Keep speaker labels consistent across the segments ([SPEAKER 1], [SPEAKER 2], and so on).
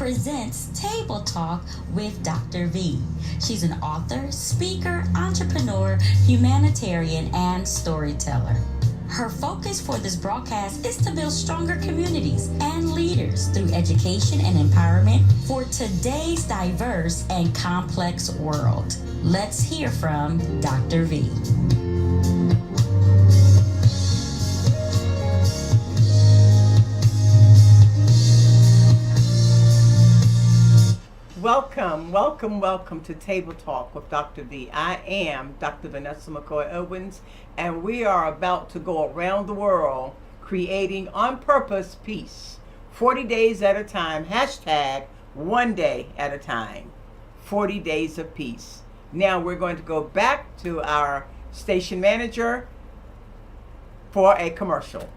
[SPEAKER 1] presents Table Talk with Dr. V. She's an author, speaker, entrepreneur, humanitarian, and storyteller. Her focus for this broadcast is to build stronger communities and leaders through education and empowerment for today's diverse and complex world. Let's hear from Dr. V.
[SPEAKER 2] Welcome to Table Talk with Dr. V. I am Dr. Vanessa McCoy Owens, and we are about to go around the world creating on purpose peace. 40 days at a time, hashtag one day at a time. 40 days of peace. Now we're going to go back to our station manager for a commercial.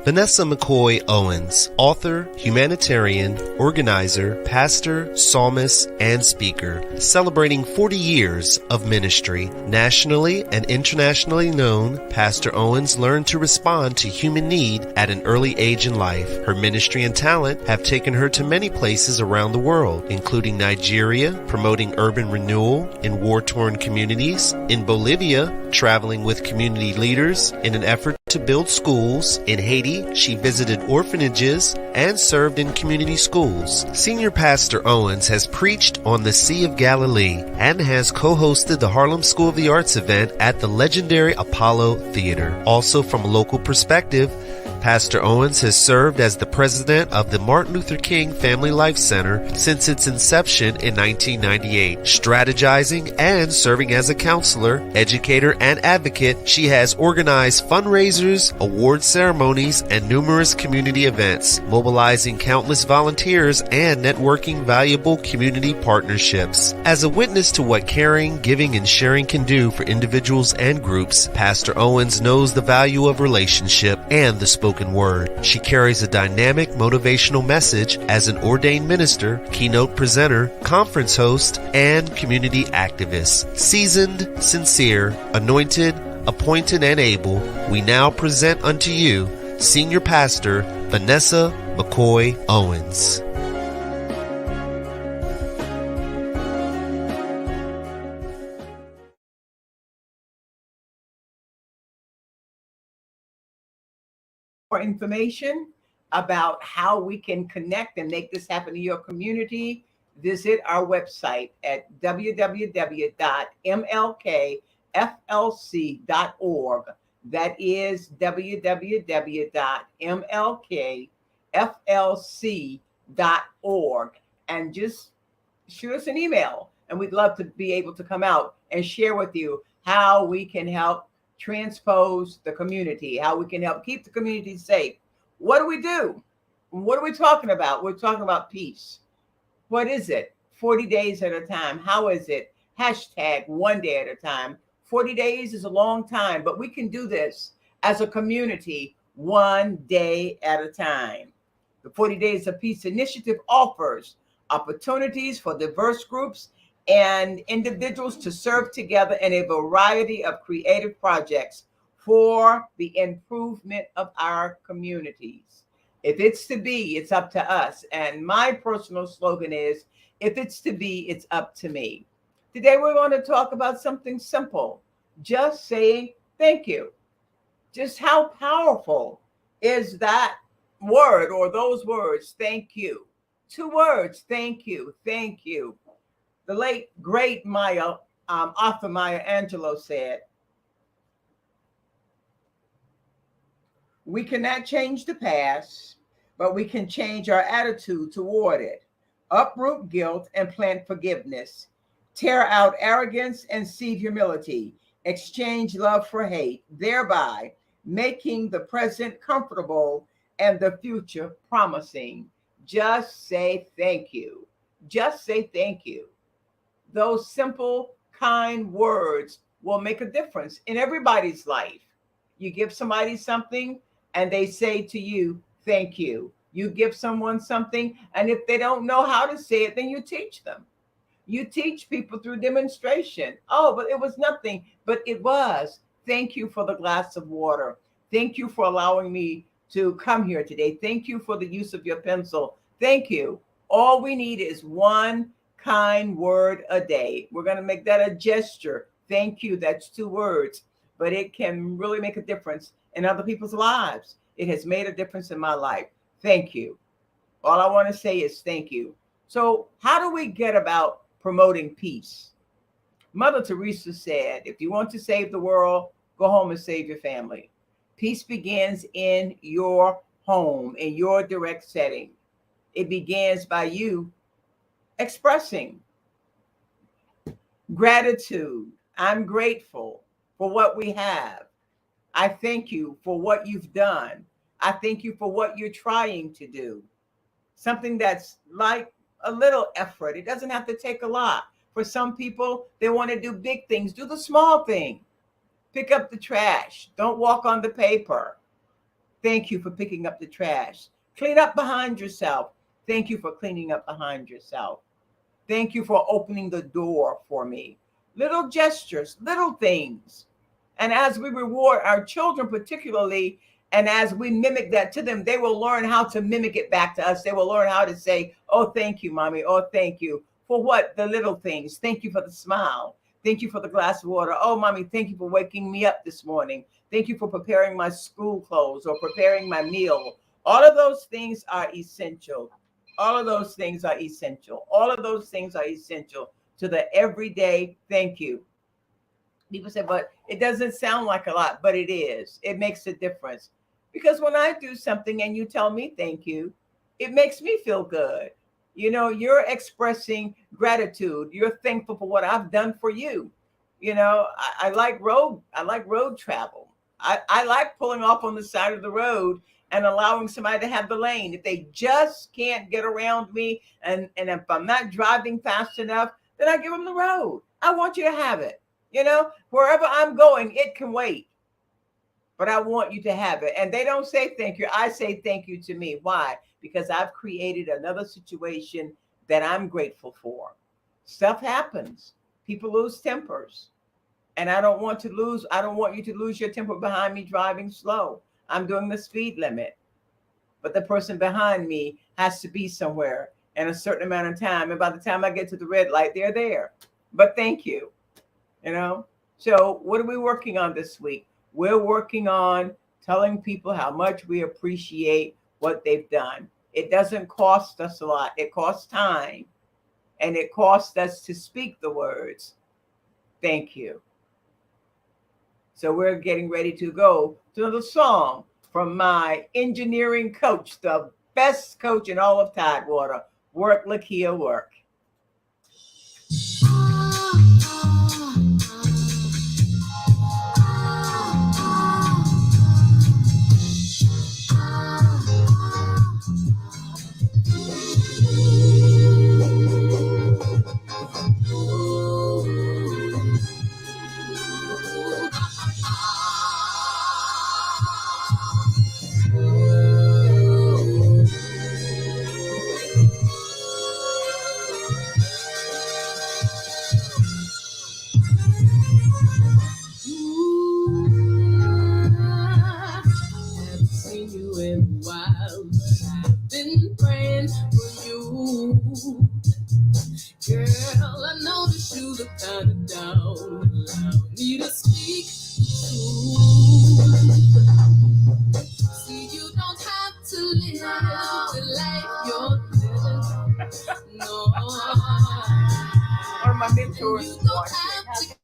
[SPEAKER 3] Vanessa McCoy Owens, author, humanitarian, organizer, pastor, psalmist, and speaker, celebrating 40 years of ministry. Nationally and internationally known, Pastor Owens learned to respond to human need at an early age in life. Her ministry and talent have taken her to many places around the world, including Nigeria, promoting urban renewal in war-torn communities, in Bolivia, traveling with community leaders in an effort to build schools. In Haiti, she visited orphanages and served in community schools. Senior Pastor Owens has preached on the Sea of Galilee and has co-hosted the Harlem School of the Arts event at the legendary Apollo Theater. Also, from a local perspective, Pastor Owens has served as the president of the Martin Luther King Family Life Center since its inception in 1998. Strategizing and serving as a counselor, educator, and advocate, she has organized fundraisers, award ceremonies, and numerous community events, mobilizing countless volunteers and networking valuable community partnerships. As a witness to what caring, giving, and sharing can do for individuals and groups, Pastor Owens knows the value of relationship and the spoken word. She carries a dynamic motivational message as an ordained minister, keynote presenter, conference host, and community activist. Seasoned, sincere, anointed, appointed, and able, we now present unto you Senior Pastor Vanessa McCoy Owens.
[SPEAKER 2] For information about how we can connect and make this happen in your community, visit our website at www.mlkflc.org. That is www.mlkflc.org. And just shoot us an email, and we'd love to be able to come out and share with you how we can help transpose the community, how we can help keep the community safe. What do we do? What are we talking about? We're talking about peace. What is it? 40 days at a time. How is it? Hashtag 1 day at a time. 40 days is a long time, but we can do this as a community 1 day at a time. The 40 Days of Peace Initiative offers opportunities for diverse groups and individuals to serve together in a variety of creative projects for the improvement of our communities. If it's to be, it's up to us. And my personal slogan is, if it's to be, it's up to me. Today, we're going to talk about something simple, just saying thank you. Just how powerful is that word or those words, thank you? 2 words, thank you, thank you. The late, great author Maya Angelou said, we cannot change the past, but we can change our attitude toward it. Uproot guilt and plant forgiveness. Tear out arrogance and seed humility. Exchange love for hate, thereby making the present comfortable and the future promising. Just say thank you. Just say thank you. Those simple, kind words will make a difference in everybody's life. You give somebody something and they say to you, thank you. You give someone something, and if they don't know how to say it, then you teach them. You teach people through demonstration. Oh, but it was nothing, but it was. Thank you for the glass of water. Thank you for allowing me to come here today. Thank you for the use of your pencil. Thank you. All we need is one kind word a day. We're going to make that a gesture. Thank you. That's 2 words, but it can really make a difference in other people's lives. It has made a difference in my life. Thank you. All I want to say is thank you. So how do we get about promoting peace? Mother Teresa said, if you want to save the world, go home and save your family. Peace begins in your home, in your direct setting. It begins by you expressing gratitude. I'm grateful for what we have. I thank you for what you've done. I thank you for what you're trying to do. Something that's like a little effort. It doesn't have to take a lot. For some people, they want to do big things. Do the small thing. Pick up the trash. Don't walk on the paper. Thank you for picking up the trash. Clean up behind yourself. Thank you for cleaning up behind yourself. Thank you for opening the door for me. Little gestures, little things. And as we reward our children, particularly, and as we mimic that to them, they will learn how to mimic it back to us. They will learn how to say, oh, thank you, mommy. Oh, thank you. For what? The little things. Thank you for the smile. Thank you for the glass of water. Oh, mommy, thank you for waking me up this morning. Thank you for preparing my school clothes or preparing my meal. All of those things are essential. All of those things are essential. All of those things are essential to the everyday thank you. People say, but it doesn't sound like a lot, but it is. It makes a difference. Because when I do something and you tell me thank you, it makes me feel good. You know, you're expressing gratitude. You're thankful for what I've done for you. You know, I like road travel. I like pulling off on the side of the road and allowing somebody to have the lane. If they just can't get around me, and if I'm not driving fast enough, then I give them the road. I want you to have it. You know, wherever I'm going, it can wait. But I want you to have it. And they don't say thank you. I say thank you to me. Why? Because I've created another situation that I'm grateful for. Stuff happens. People lose tempers. And I don't want you to lose your temper behind me driving slow. I'm doing the speed limit. But the person behind me has to be somewhere in a certain amount of time. And by the time I get to the red light, they're there. But thank you. You know? So what are we working on this week? We're working on telling people how much we appreciate what they've done. It doesn't cost us a lot. It costs time. And it costs us to speak the words. Thank you. So we're getting ready to go to the song from my engineering coach, the best coach in all of Tidewater. Work, Lakia, work. One of my mentors is watching.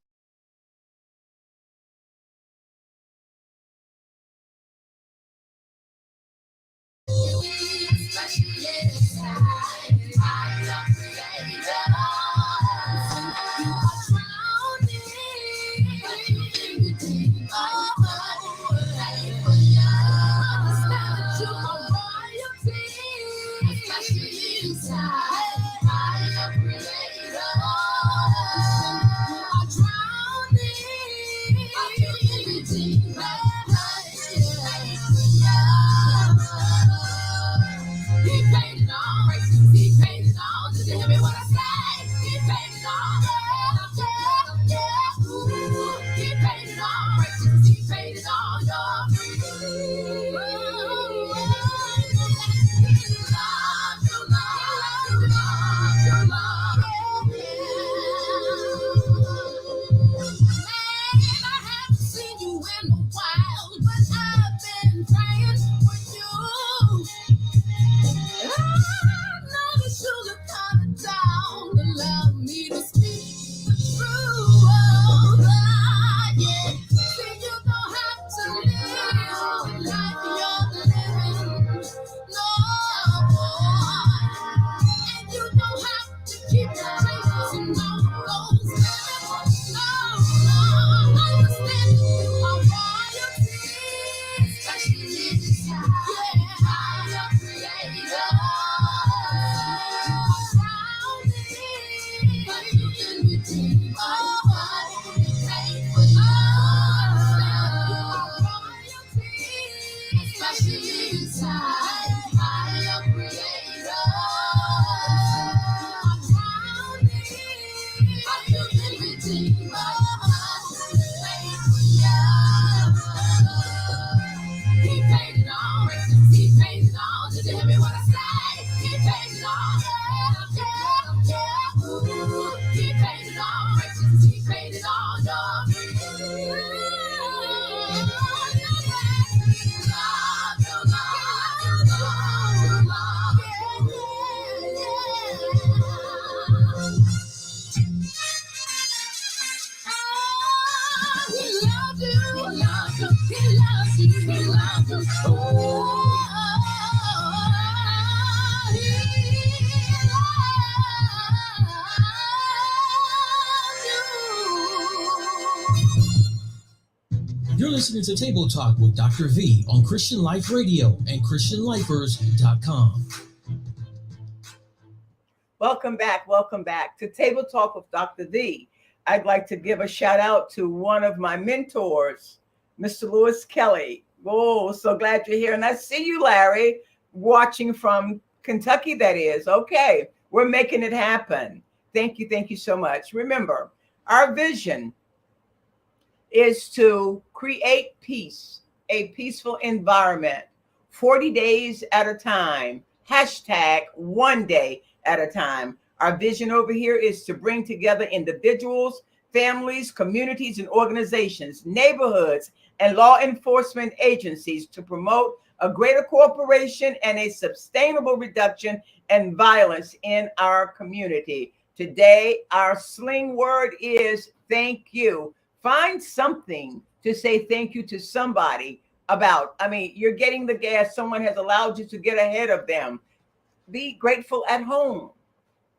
[SPEAKER 4] You're listening to Table Talk with Dr. V on Christian Life Radio and ChristianLifers.com.
[SPEAKER 2] Welcome back to Table Talk with Dr. V. I'd like to give a shout out to one of my mentors, Mr. Lewis Kelly. Oh, so glad you're here. And I see you, Larry, watching from Kentucky, that is. Okay, we're making it happen. Thank you so much. Remember, our vision is to create peace, a peaceful environment, 40 days at a time, hashtag 1 day at a time. Our vision over here is to bring together individuals, families, communities, and organizations, neighborhoods, and law enforcement agencies to promote a greater cooperation and a sustainable reduction in violence in our community. Today, our sling word is thank you. Find something to say thank you to somebody about. I mean, you're getting the gas. Someone has allowed you to get ahead of them. Be grateful at home.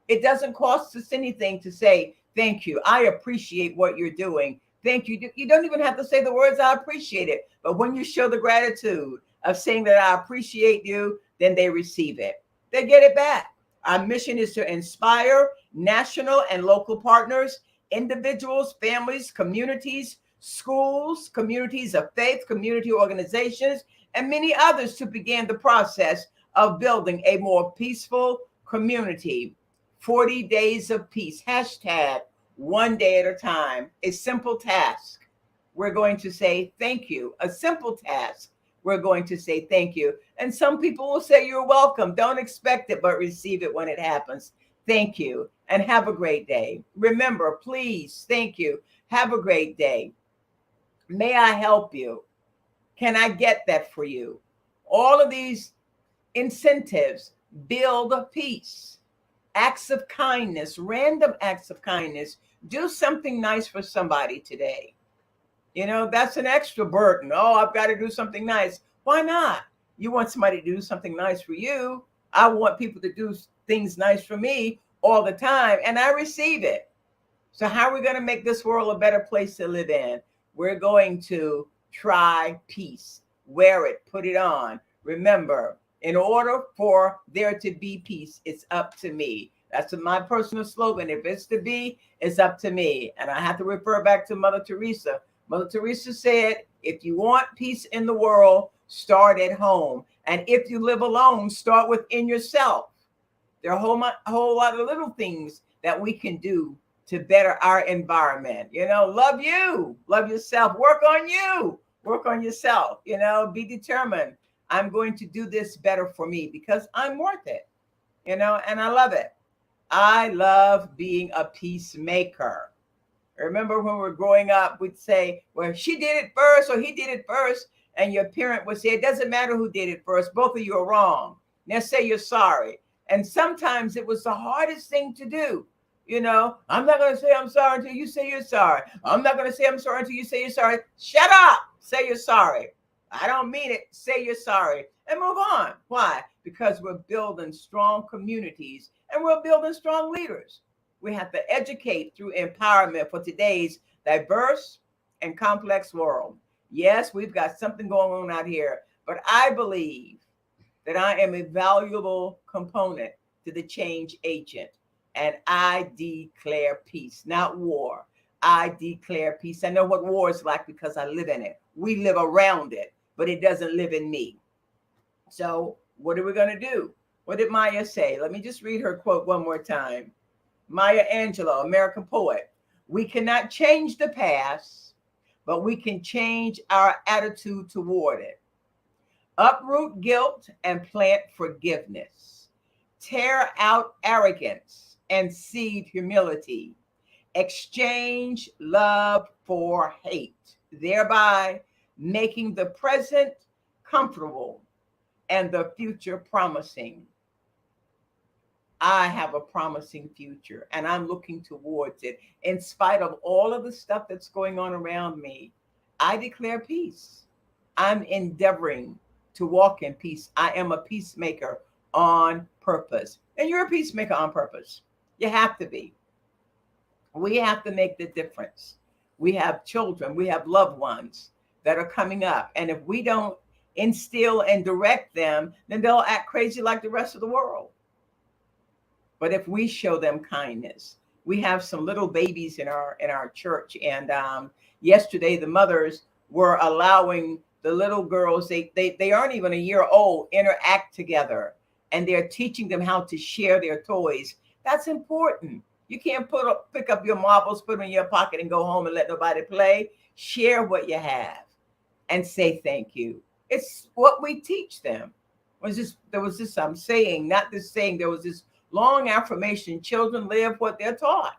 [SPEAKER 2] It doesn't cost us anything to say thank you. I appreciate what you're doing. Thank you. You don't even have to say the words, I appreciate it. But when you show the gratitude of saying that I appreciate you, then they receive it. They get it back. Our mission is to inspire national and local partners, individuals, families, communities, schools, communities of faith, community organizations, and many others to begin the process of building a more peaceful community. 40 days of peace, hashtag 1 day at a time. A simple task. We're going to say thank you. A simple task. We're going to say thank you. And some people will say you're welcome. Don't expect it, but receive it when it happens. Thank you and have a great day. Remember, please, thank you. Have a great day. May I help you? Can I get that for you? All of these incentives build peace. Acts of kindness, random acts of kindness. Do something nice for somebody today. You know, that's an extra burden. Oh, I've got to do something nice. Why not? You want somebody to do something nice for you. I want people to do things nice for me all the time, and I receive it. So how are we going to make this world a better place to live in? We're going to try peace. Wear it, put it on. Remember, in order for there to be peace, it's up to me. That's my personal slogan. If it's to be, it's up to me. And I have to refer back to Mother Teresa. Mother Teresa said, if you want peace in the world, start at home. And if you live alone, start within yourself. There are a whole lot of little things that we can do to better our environment. You know, love you, love yourself, work on you, work on yourself, you know, be determined. I'm going to do this better for me because I'm worth it, you know, and I love it. I love being a peacemaker. Remember when we were growing up, we'd say, well, she did it first or he did it first. And your parent would say, it doesn't matter who did it first. Both of you are wrong. Now say you're sorry. And sometimes it was the hardest thing to do. You know, I'm not going to say I'm sorry until you say you're sorry. I'm not going to say I'm sorry until you say you're sorry. Shut up. Say you're sorry. I don't mean it. Say you're sorry and move on. Why? Because we're building strong communities and we're building strong leaders. We have to educate through empowerment for today's diverse and complex world. Yes, we've got something going on out here, but I believe that I am a valuable component to the change agent. And I declare peace, not war. I declare peace. I know what war is like because I live in it. We live around it, but it doesn't live in me. So what are we going to do? What did Maya say? Let me just read her quote one more time. Maya Angelou, American poet. We cannot change the past, but we can change our attitude toward it. Uproot guilt and plant forgiveness. Tear out arrogance and seed humility. Exchange love for hate, thereby making the present comfortable and the future promising. I have a promising future and I'm looking towards it. In spite of all of the stuff that's going on around me, I declare peace. I'm endeavoring to walk in peace. I am a peacemaker on purpose. And you're a peacemaker on purpose. You have to be. We have to make the difference. We have children, we have loved ones that are coming up. And if we don't instill and direct them, then they'll act crazy like the rest of the world. But if we show them kindness, we have some little babies in our church. And yesterday, the mothers were allowing the little girls, they aren't even a year old, interact together. And they're teaching them how to share their toys. That's important. You can't pick up your marbles, put them in your pocket and go home and let nobody play. Share what you have and say thank you. It's what we teach them. There was this saying, not this saying, there was this long affirmation. Children live what they're taught.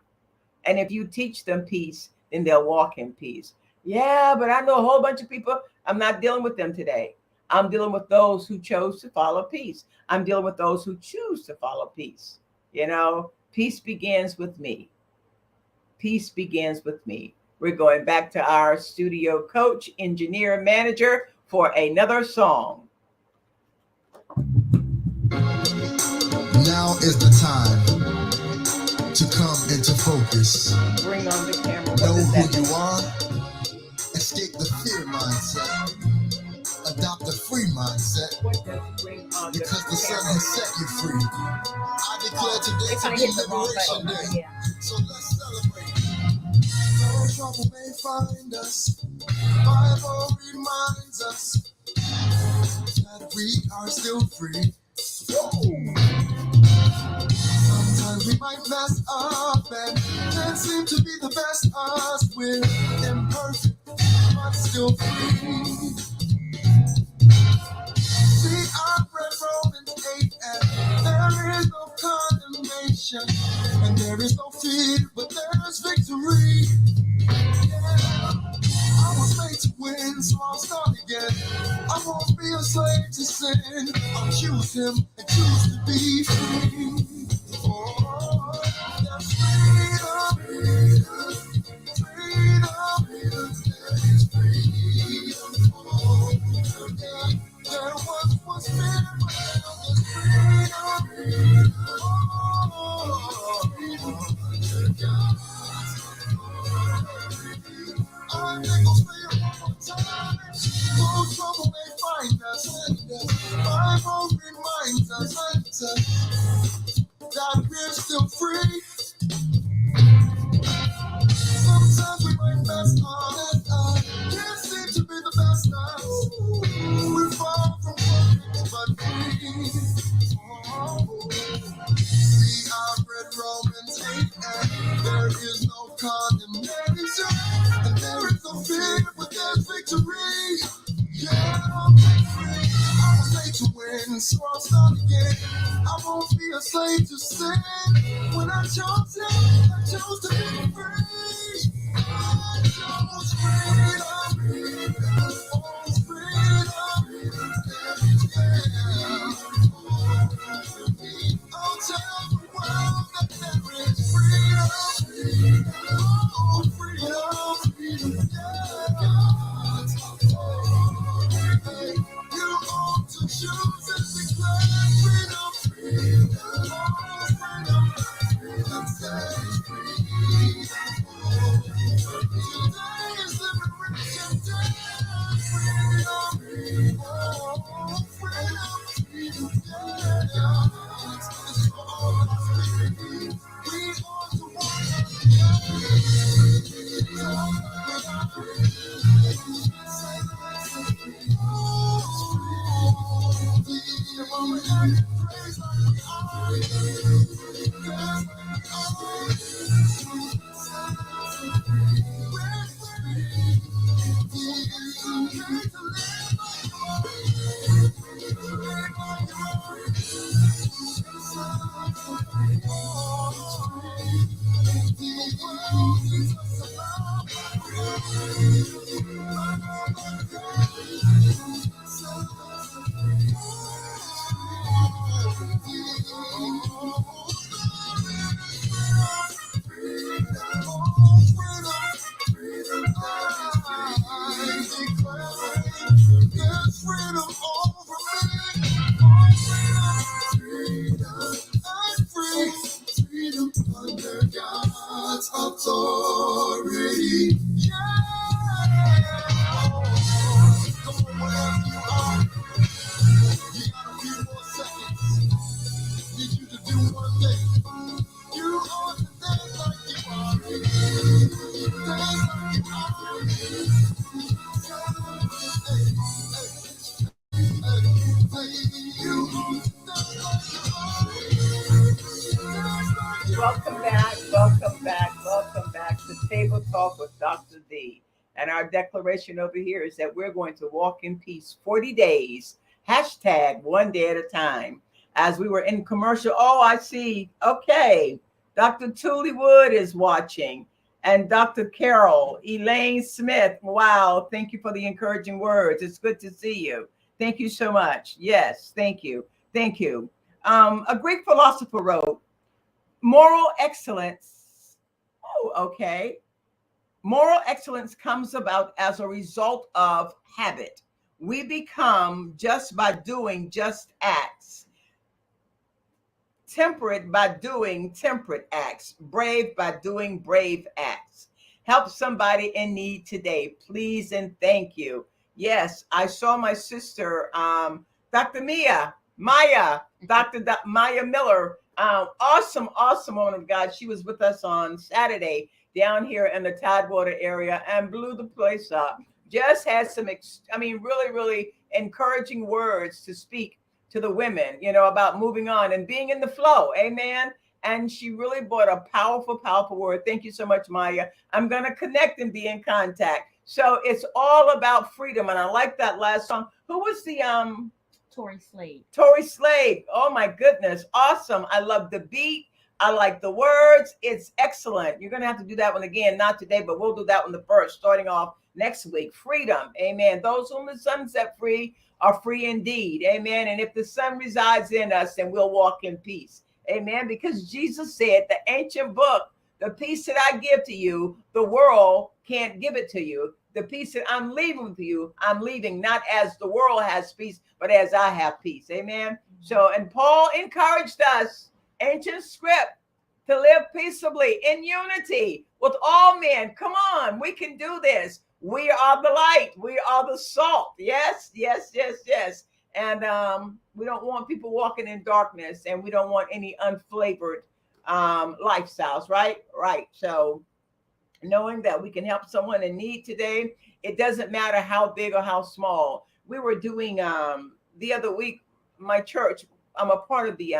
[SPEAKER 2] And if you teach them peace, then they'll walk in peace. Yeah, but I know a whole bunch of people. I'm not dealing with them today. I'm dealing with those who chose to follow peace. I'm dealing with those who choose to follow peace. You know, peace begins with me. Peace begins with me. We're going back to our studio coach, engineer, manager for another song.
[SPEAKER 5] Now is the time to come into focus.
[SPEAKER 2] Bring on the camera.
[SPEAKER 5] Know who you are. Escape the fear mindset. Adopt a free mindset. Because the sun has set you free. I declare today to be Liberation Day. Yeah. So let's celebrate. No trouble may find us. Bible reminds us that we are still free. Sometimes we might mess up and can't seem to be the best us. We're imperfect, but still free. We are read Romans 8, and there is no condemnation, and there is no fear, but there is victory. Yeah. I was made to win, so I'll start again. I won't be a slave to sin. I'll choose him and choose to be free. Oh, that's freedom, freedom, freedom, freedom. Oh, yeah. There was fear, but now there's freedom. Oh, freedom. I think I'll say it one more time. No trouble may find us. Bible reminds us that we're still free. Sometimes we might mess on it. Can't seem to be the best us. We're far from perfect, but free. Oh. We are read Romans 8, and there is no condemnation, and there is no fear, but there's victory. Yeah, I'm free. I was made to win, so I'll start again. I won't be a slave to sin. When I chose him, I chose to be free. I chose freedom. Oh, freedom. Yeah. I'll tell the world that there is freedom. Oh, freedom. Yeah. You ought to choose and declare freedom. Freedom. Oh, freedom. Freedom says free. Today is Liberation Day. Freedom. Oh, freedom. Freedom. Yeah. It's all we ought to
[SPEAKER 2] Welcome back to Table Talk with Dr. V. And our declaration over here is that we're going to walk in peace 40 days, hashtag one day at a time. As we were in commercial, oh, I see. Okay. Dr. Tully Wood is watching. And Dr. Carol, Elaine Smith. Wow. Thank you for the encouraging words. It's good to see you. Thank you so much. Yes. Thank you. Thank you. A Greek philosopher wrote, moral excellence. Oh, okay. Moral excellence comes about as a result of habit. We become just by doing just acts, temperate by doing temperate acts, brave by doing brave acts. Help somebody in need today, please and thank you. Yes, I saw my sister, Dr. Maya Miller. Awesome woman of God. She was with us on Saturday down here in the Tidewater area and blew the place up. Just had some, really encouraging words to speak to the women, about moving on and being in the flow. Amen. And she really brought a powerful word. Thank you so much, Maya. I'm going to connect and be in contact. So it's all about freedom. And I like that last song. Who was the,
[SPEAKER 1] Tori Slade.
[SPEAKER 2] Tori Slade. Oh my goodness. Awesome. I love the beat. I like the words. It's excellent. You're going to have to do that one again. Not today, but we'll do that one the first, starting off next week. Freedom. Amen. Those whom the Son set free are free indeed. Amen. And if the Son resides in us, then we'll walk in peace. Amen. Because Jesus said, the ancient book, the peace that I give to you, the world can't give it to you. The peace that I'm leaving with you, I'm leaving not as the world has peace, but as I have peace. Amen. So, and Paul encouraged us, ancient script, to live peaceably in unity with all men. Come on, we can do this. We are the light. We are the salt. Yes. And we don't want people walking in darkness, and we don't want any unflavored lifestyles, right? Right. So knowing that we can help someone in need today, it doesn't matter how big or how small. We were doing the other week, my church, I'm a part of the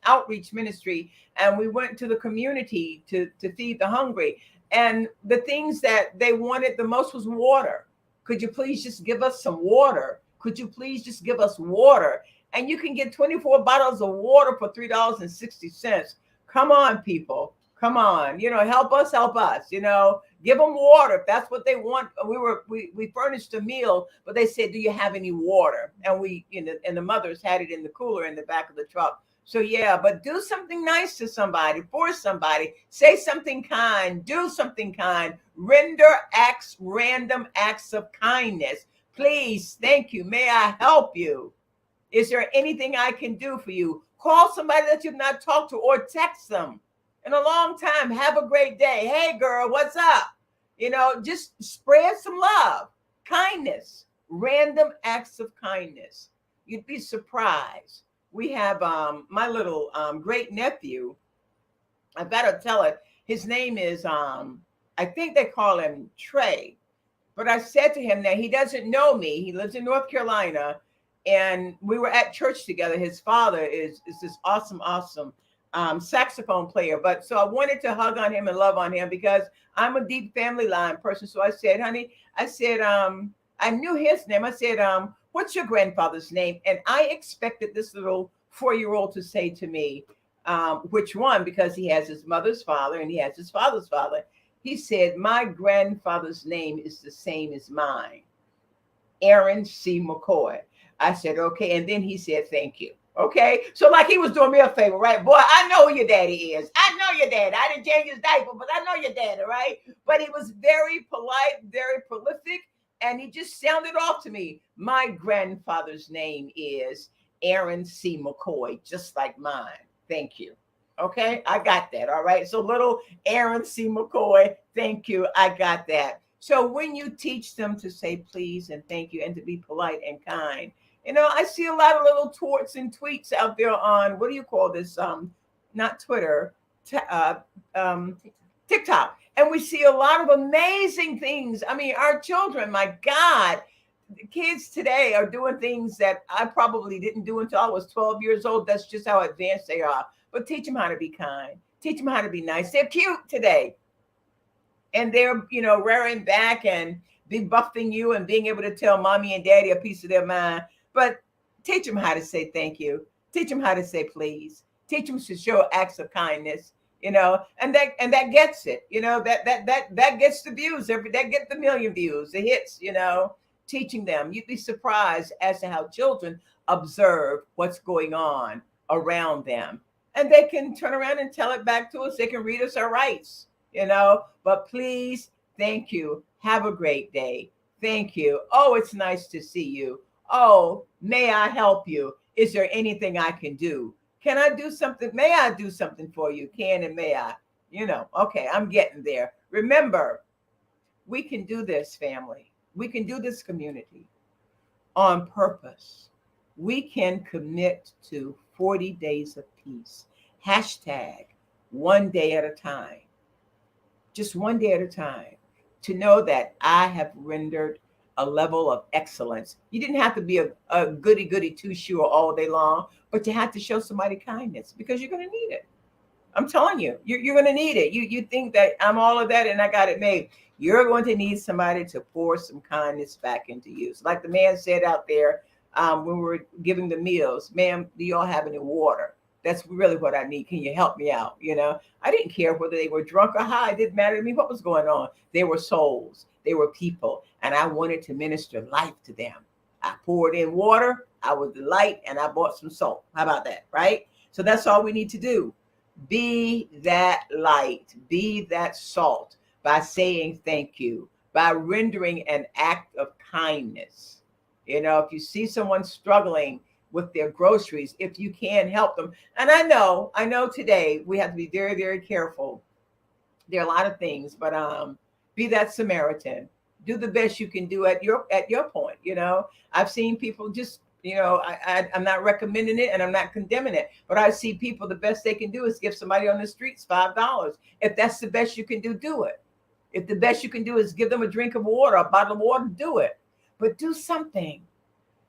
[SPEAKER 2] outreach ministry, and we went to the community to feed the hungry. And the things that they wanted the most was water. Could you please just give us some water? Could you please just give us water? And you can get 24 bottles of water for $3.60. Come on, people. Come on. Help us. Give them water if that's what they want. We furnished a meal, but they said, do you have any water? And and the mothers had it in the cooler in the back of the truck. So yeah, but do something nice to somebody, for somebody. Say something kind, do something kind. Render random acts of kindness. Please, thank you. May I help you? Is there anything I can do for you? Call somebody that you've not talked to, or text them in a long time. Have a great day. Hey girl, what's up? Just spread some love, kindness, random acts of kindness. You'd be surprised. We have my little great nephew. I've got to tell it. His name is, I think they call him Trey. But I said to him that he doesn't know me. He lives in North Carolina, and we were at church together. His father is this awesome saxophone player. But so I wanted to hug on him and love on him because I'm a deep family line person. So I said, honey, I knew his name. I said, what's your grandfather's name? And I expected this little 4-year-old to say to me, which one? Because he has his mother's father and he has his father's father. He said, my grandfather's name is the same as mine, Aaron C. McCoy. I said, okay. And then he said, thank you. Okay. So like he was doing me a favor, right? Boy, I know who your daddy is. I know your dad. I didn't change his diaper, but I know your daddy, right? But he was very polite, very prolific. And he just sounded off to me. My grandfather's name is Aaron C. McCoy, just like mine. Thank you. Okay. I got that. All right. So little Aaron C. McCoy. Thank you. I got that. So when you teach them to say please and thank you and to be polite and kind, I see a lot of little torts and tweets out there on, what do you call this? Not Twitter, TikTok. And we see a lot of amazing things. I mean, our children, my God, the kids today are doing things that I probably didn't do until I was 12 years old. That's just how advanced they are. But teach them how to be kind. Teach them how to be nice. They're cute today. And they're, rearing back and be buffing you and being able to tell mommy and daddy a piece of their mind. But teach them how to say thank you. Teach them how to say please. Teach them to show acts of kindness. And that gets it, that gets the views, that gets the million views, the hits, teaching them. You'd be surprised as to how children observe what's going on around them. And they can turn around and tell it back to us. They can read us our rights, but please, thank you. Have a great day. Thank you. Oh, it's nice to see you. Oh, may I help you? Is there anything I can do? Can I do something? May I do something for you? Can and may I? Okay, I'm getting there. Remember, we can do this, family. We can do this, community, on purpose. We can commit to 40 days of peace. Hashtag 1 day at a time. Just 1 day at a time. To know that I have rendered a level of excellence. You didn't have to be a goody-goody two-shoe all day long, but you have to show somebody kindness because you're going to need it. I'm telling you, you're going to need it. You think that I'm all of that and I got it made. You're going to need somebody to pour some kindness back into you. So like the man said out there when we were giving the meals, ma'am, do y'all have any water? That's really what I need. Can you help me out? I didn't care whether they were drunk or high. It didn't matter to me what was going on. They were souls. They were people. And I wanted to minister life to them. I poured in water. I was the light and I bought some salt. How about that? Right? So that's all we need to do. Be that light. Be that salt by saying thank you, by rendering an act of kindness. If you see someone struggling with their groceries, if you can help them. And I know today we have to be very, very careful. There are a lot of things, but be that Samaritan. Do the best you can do at your point. I've seen people just, I'm not recommending it and I'm not condemning it, but I see people, the best they can do is give somebody on the streets $5. If that's the best you can do, do it. If the best you can do is give them a drink of water, a bottle of water, do it. But do something.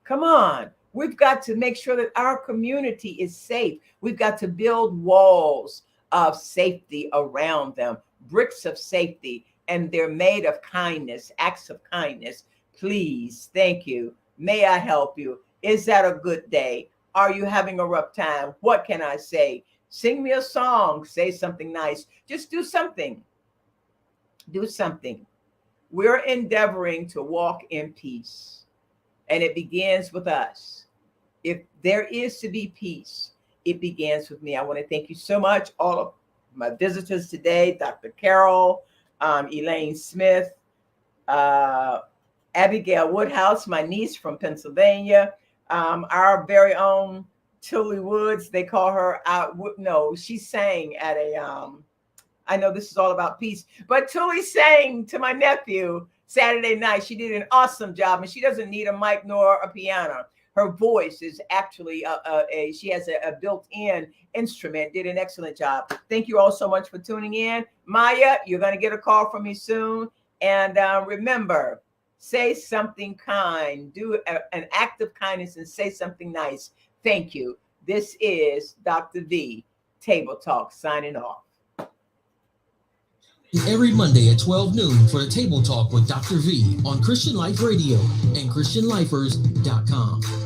[SPEAKER 2] Come on. We've got to make sure that our community is safe. We've got to build walls of safety around them, bricks of safety, and they're made of kindness, acts of kindness. Please, thank you. May I help you? Is that a good day? Are you having a rough time? What can I say? Sing me a song. Say something nice. Just do something. Do something. We're endeavoring to walk in peace, and it begins with us. If there is to be peace, it begins with me. I want to thank you so much, all of my visitors today, Dr. Carol, Elaine Smith, Abigail Woodhouse, my niece from Pennsylvania, our very own Tilly Woods. They call her out. No, she sang at a, I know this is all about peace, but Tilly sang to my nephew Saturday night. She did an awesome job, and she doesn't need a mic nor a piano. Her voice is actually she has a built-in instrument, did an excellent job. Thank you all so much for tuning in. Maya, you're going to get a call from me soon. And remember, say something kind. Do an act of kindness and say something nice. Thank you. This is Dr. V, Table Talk, signing off.
[SPEAKER 4] Every Monday at 12 noon for the Table Talk with Dr. V on Christian Life Radio and ChristianLifers.com.